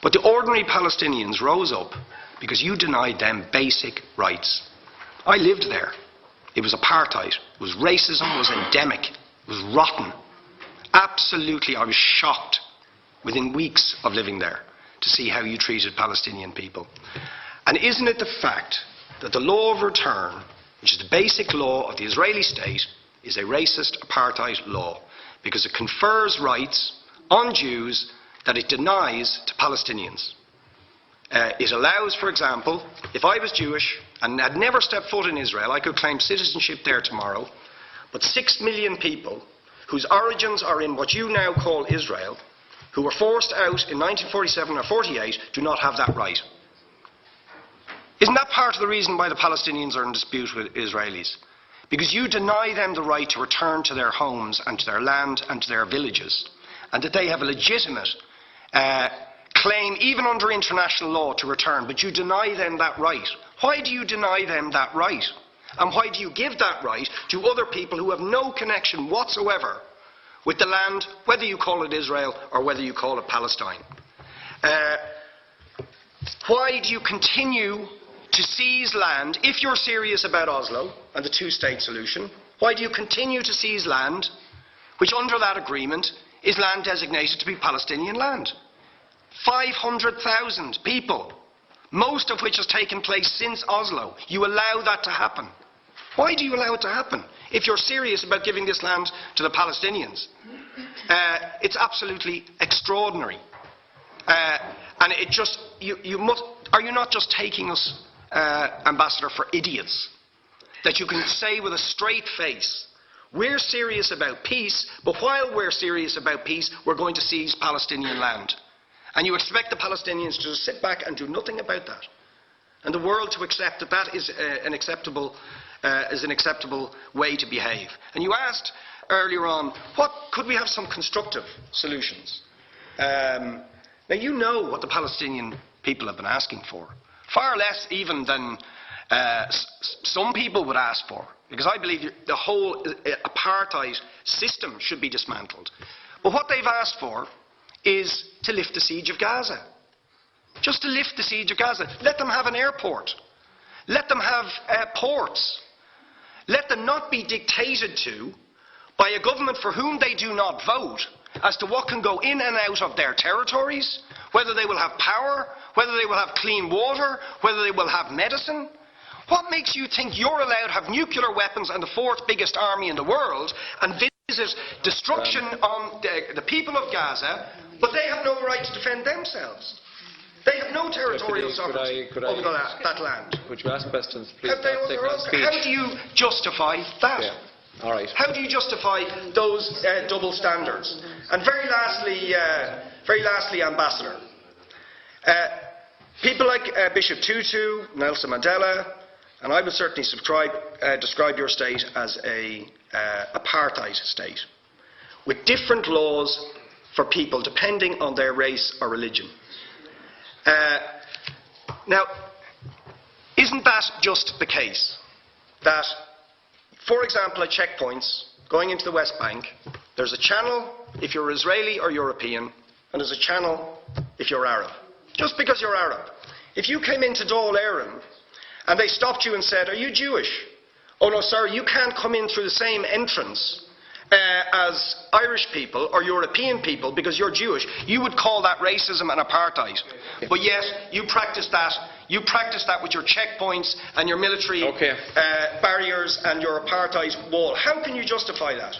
But the ordinary Palestinians rose up because you denied them basic rights. I lived there. It was apartheid. It was racism. It was endemic. It was rotten. Absolutely, I was shocked within weeks of living there to see how you treated Palestinian people. And isn't it the fact that the law of return, which is the basic law of the Israeli state, is a racist apartheid law because it confers rights on Jews that it denies to Palestinians. It allows, for example, if I was Jewish and had never stepped foot in Israel, I could claim citizenship there tomorrow, but 6 million people whose origins are in what you now call Israel, who were forced out in 1947 or 48, do not have that right. Isn't that part of the reason why the Palestinians are in dispute with Israelis? Because you deny them the right to return to their homes and to their land and to their villages, and that they have a legitimate claim, even under international law, to return, but you deny them that right. Why do you deny them that right? And why do you give that right to other people who have no connection whatsoever with the land, whether you call it Israel or whether you call it Palestine? Why do you continue to seize land, if you're serious about Oslo and the two-state solution? Why do you continue to seize land, which under that agreement is land designated to be Palestinian land? 500,000 people, most of which has taken place since Oslo. You allow that to happen. Why do you allow it to happen if you're serious about giving this land to the Palestinians? It's absolutely extraordinary. And it just, are you not just taking us, Ambassador, for idiots? That you can say with a straight face, we're serious about peace, but while we're serious about peace, we're going to seize Palestinian land. And you expect the Palestinians to just sit back and do nothing about that. And the world to accept that that is an acceptable way to behave. And you asked earlier on, could we have some constructive solutions? Now you know what the Palestinian people have been asking for. Far less even than some people would ask for. Because I believe the whole apartheid system should be dismantled. But what they've asked for is to lift the siege of Gaza. Just to lift the siege of Gaza. Let them have an airport. Let them have ports. Let them not be dictated to by a government for whom they do not vote as to what can go in and out of their territories, whether they will have power, whether they will have clean water, whether they will have medicine. What makes you think you're allowed to have nuclear weapons and the fourth biggest army in the world and visit destruction on the people of Gaza, but they have no right to defend themselves? They have no territorial sovereignty over that land. Would you ask questions, please? How do you justify that? Yeah. All right. How do you justify those double standards? And very lastly, Ambassador, people like Bishop Tutu, Nelson Mandela, and I would certainly describe your state as an apartheid state, with different laws for people depending on their race or religion. Now, isn't that just the case that, for example, at checkpoints going into the West Bank, there's a channel if you're Israeli or European, and there's a channel if you're Arab? Just because you're Arab. If you came into Dáil Éireann and they stopped you and said, "Are you Jewish?" "Oh no, sorry, you can't come in through the same entrance as Irish people or European people because you're Jewish," you would call that racism and apartheid. But yet you practice that. You practice that with your checkpoints and your military barriers and your apartheid wall. How can you justify that?